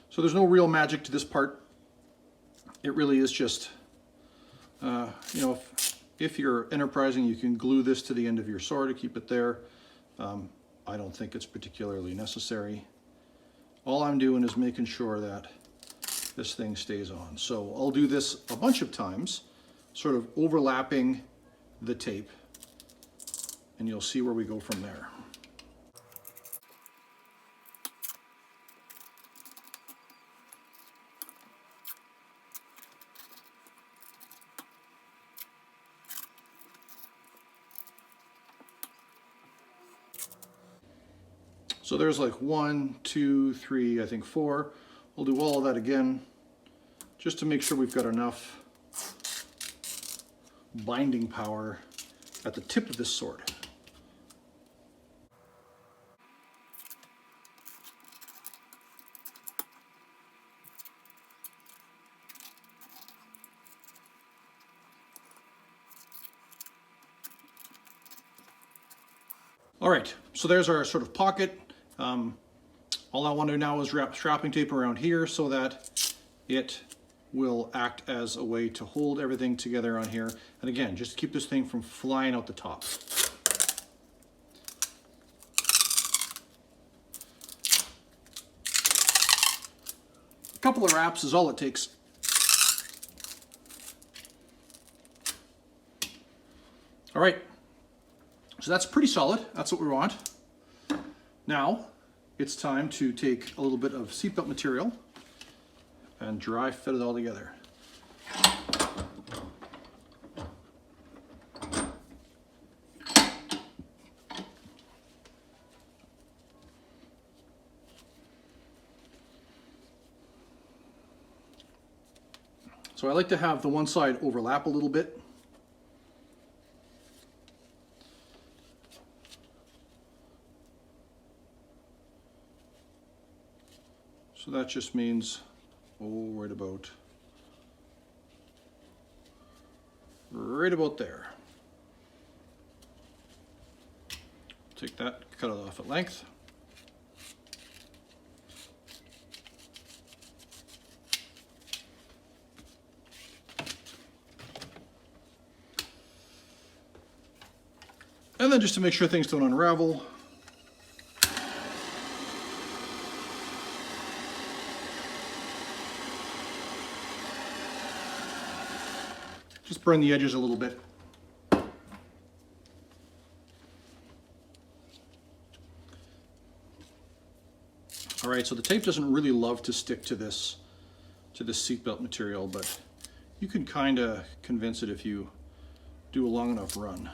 So there's no real magic to this part. It really is just, you know, if you're enterprising, you can glue this to the end of your sword to keep it there. I don't think it's particularly necessary. All I'm doing is making sure that this thing stays on. So I'll do this a bunch of times, sort of overlapping the tape, and you'll see where we go from there. So there's like 1, 2, 3, I think 4. We'll do all of that again, just to make sure we've got enough binding power at the tip of this sword. All right, so there's our sort of pocket. All I want to do now is wrap strapping tape around here so that it will act as a way to hold everything together on here. And again, just keep this thing from flying out the top. A couple of wraps is all it takes. All right, so that's pretty solid. That's what we want. Now, it's time to take a little bit of seatbelt material and dry fit it all together. So I like to have the one side overlap a little bit. So that just means, right about there. Take that, cut it off at length. And then just to make sure things don't unravel, Just burn the edges a little bit. All right, so the tape doesn't really love to stick to this seatbelt material, but you can kind of convince it if you do a long enough run.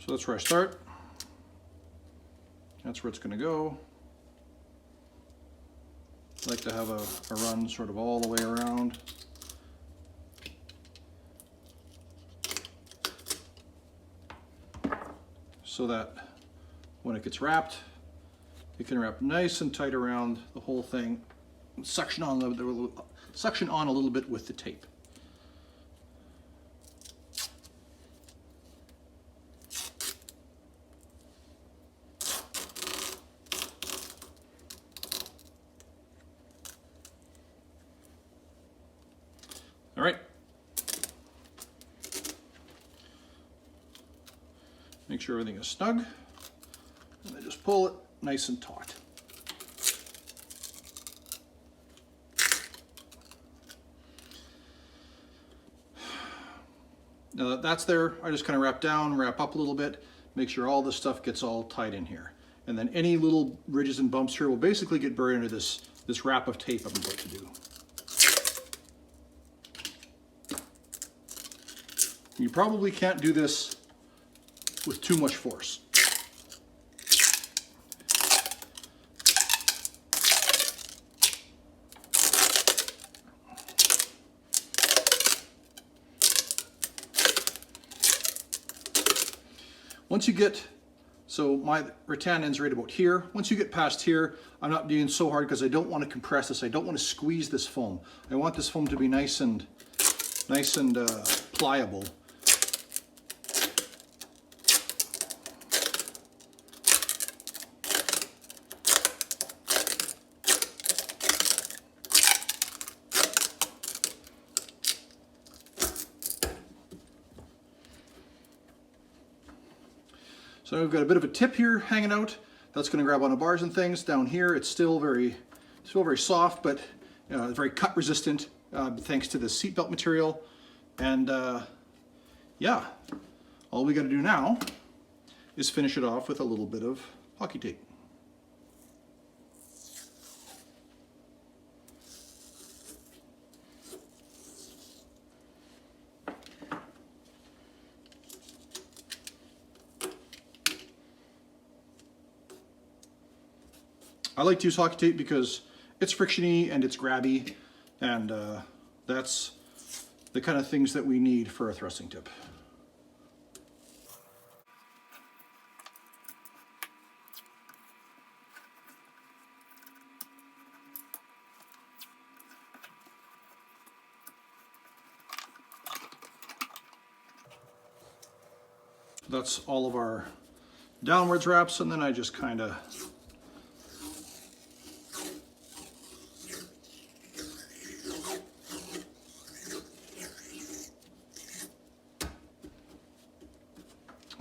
So that's where I start. That's where it's going to go. I like to have a run sort of all the way around. So that when it gets wrapped, it can wrap nice and tight around the whole thing. Suction on a little bit with the tape. All right. Make sure everything is snug, and then just pull it nice and taut. Now that that's there, I just kind of wrap down, wrap up a little bit, make sure all this stuff gets all tight in here. And then any little ridges and bumps here will basically get buried under this wrap of tape I'm about to do. You probably can't do this with too much force. Once you get, so my rattan ends right about here. Once you get past here, I'm not doing so hard because I don't want to compress this. I don't want to squeeze this foam. I want this foam to be nice and pliable. So we've got a bit of a tip here hanging out. That's going to grab onto bars and things. Down here, it's still very soft, but very cut resistant thanks to the seatbelt material. And yeah, all we got to do now is finish it off with a little bit of hockey tape. I like to use hockey tape because it's frictiony and it's grabby, and that's the kind of things that we need for a thrusting tip. That's all of our downwards wraps, and then I just kind of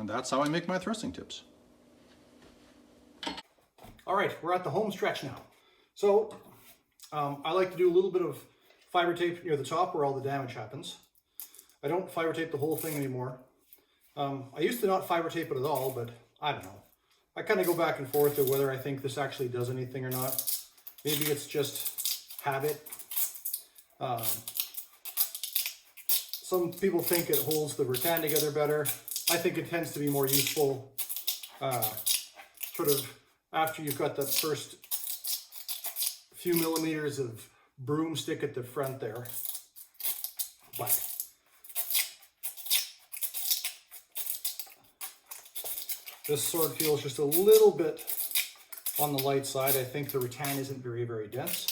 that's how I make my thrusting tips. All right, we're at the home stretch now. So I like to do a little bit of fiber tape near the top where all the damage happens. I don't fiber tape the whole thing anymore. I used to not fiber tape it at all, but I don't know. I kind of go back and forth to whether I think this actually does anything or not. Maybe it's just habit. Some people think it holds the rattan together better. I think it tends to be more useful sort of after you've got that first few millimeters of broomstick at the front there. But this sword feels just a little bit on the light side. I think the rattan isn't very, very dense.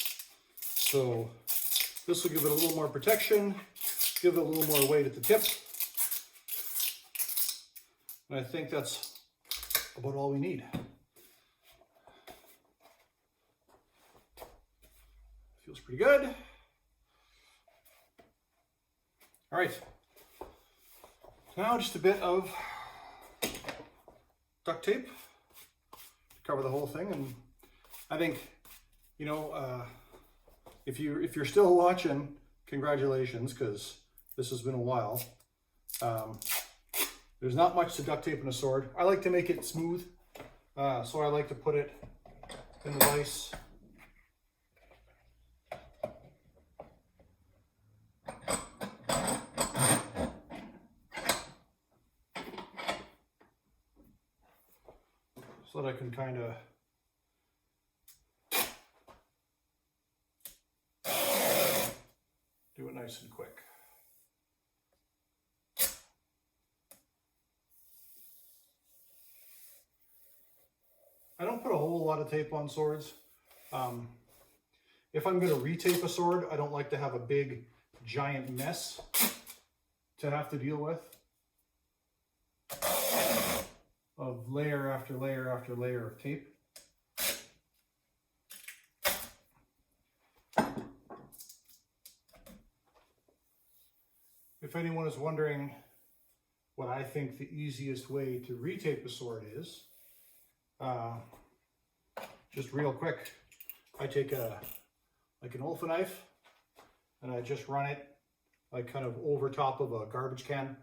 So this will give it a little more protection, give it a little more weight at the tip. And I think that's about all we need. Feels pretty good. All right. Now just a bit of duct tape to cover the whole thing. And I think You know, if you're still watching, congratulations, because this has been a while. There's not much to duct tape in a sword. I like to make it smooth, so I like to put it in the vise. So that I can kind of do it nice and quick. I don't put a whole lot of tape on swords. If I'm going to retape a sword, I don't like to have a big, giant mess to have to deal with of layer after layer after layer of tape. If anyone is wondering what I think the easiest way to retape a sword is, just real quick, I take like an Olfa knife and I just run it like kind of over top of a garbage can,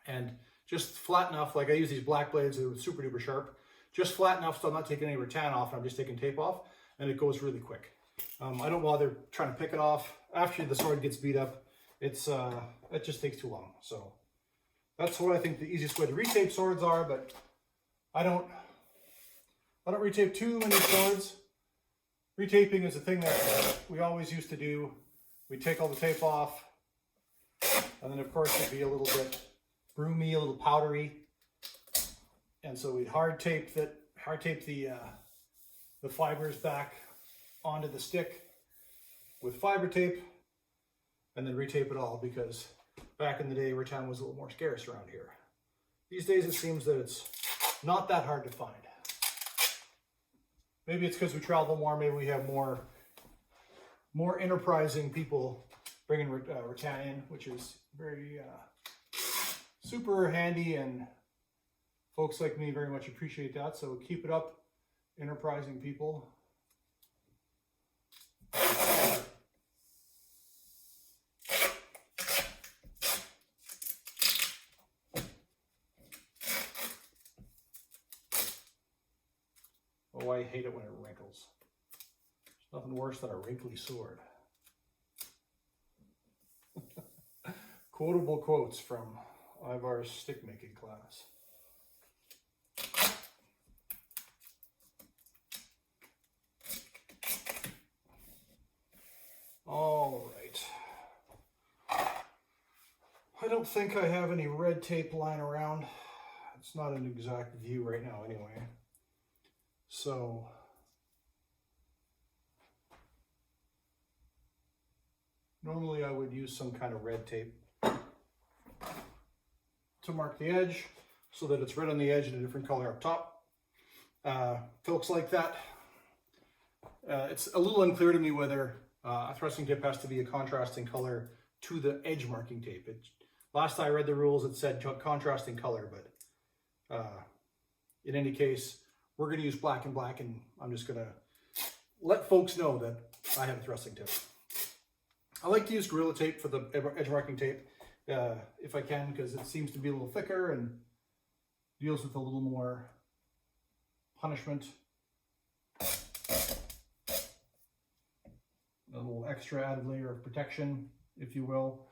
and just flat enough, like I use these black blades that are super duper sharp, just flat enough so I'm not taking any rattan off, I'm just taking tape off, and it goes really quick. I don't bother trying to pick it off. After the sword gets beat up, it just takes too long. So that's what I think the easiest way to retape swords are, but I don't retape too many swords. Retaping is a thing that we always used to do. We take all the tape off, and then of course it'd be a little bit broomy, a little powdery, and so we'd hard tape the fibers back onto the stick with fiber tape, and then retape it all, because back in the day rattan was a little more scarce around here. These days it seems that it's not that hard to find. Maybe it's because we travel more, maybe we have more enterprising people bringing rattan in, which is very super handy, and folks like me very much appreciate that. So keep it up, enterprising people. Oh, I hate it when it wrinkles. There's nothing worse than a wrinkly sword. Quotable quotes from Ivar's stick making class. All right. I don't think I have any red tape lying around. It's not an exact view right now anyway. So normally I would use some kind of red tape to mark the edge so that it's red on the edge and a different color up top. Folks like that. It's a little unclear to me whether a thrusting tip has to be a contrasting color to the edge marking tape. Last I read the rules, it said contrasting color, but in any case, we're going to use black and black, and I'm just going to let folks know that I have a thrusting tip. I like to use Gorilla Tape for the edge marking tape, if I can, because it seems to be a little thicker and deals with a little more punishment. A little extra added layer of protection, if you will.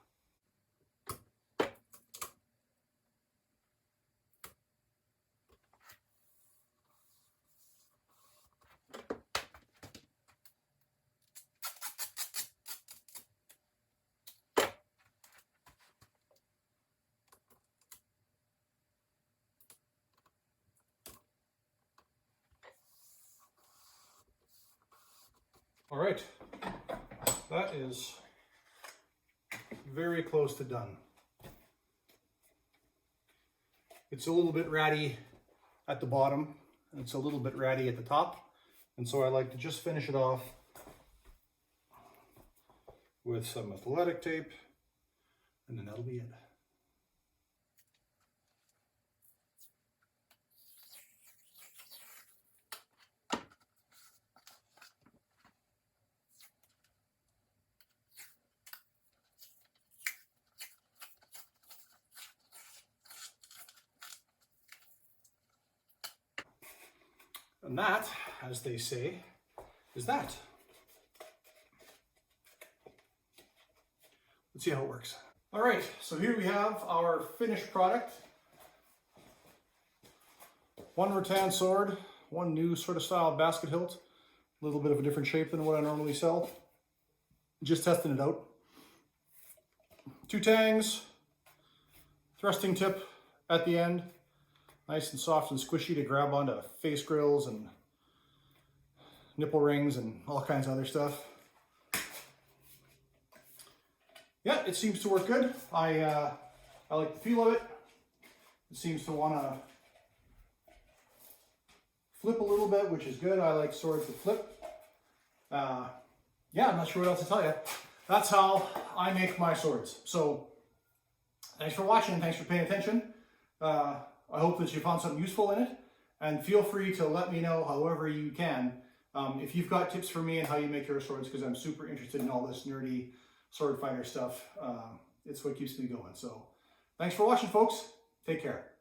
All right, that is very close to done. It's a little bit ratty at the bottom, and it's a little bit ratty at the top, and so I like to just finish it off with some athletic tape, and then that'll be it. And that, as they say, is that. Let's see how it works. All right, so here we have our finished product. One rattan sword, one new sort of style basket hilt, a little bit of a different shape than what I normally sell. Just testing it out. 2 tangs, thrusting tip at the end, nice and soft and squishy to grab onto face grills and nipple rings and all kinds of other stuff. Yeah, it seems to work good. I like the feel of it. It seems to want to flip a little bit, which is good. I like swords that flip. Yeah, I'm not sure what else to tell you. That's how I make my swords. So thanks for watching. Thanks for paying attention. I hope that you found something useful in it. And feel free to let me know however you can if you've got tips for me and how you make your swords, because I'm super interested in all this nerdy sword fighter stuff. It's what keeps me going. So thanks for watching, folks. Take care.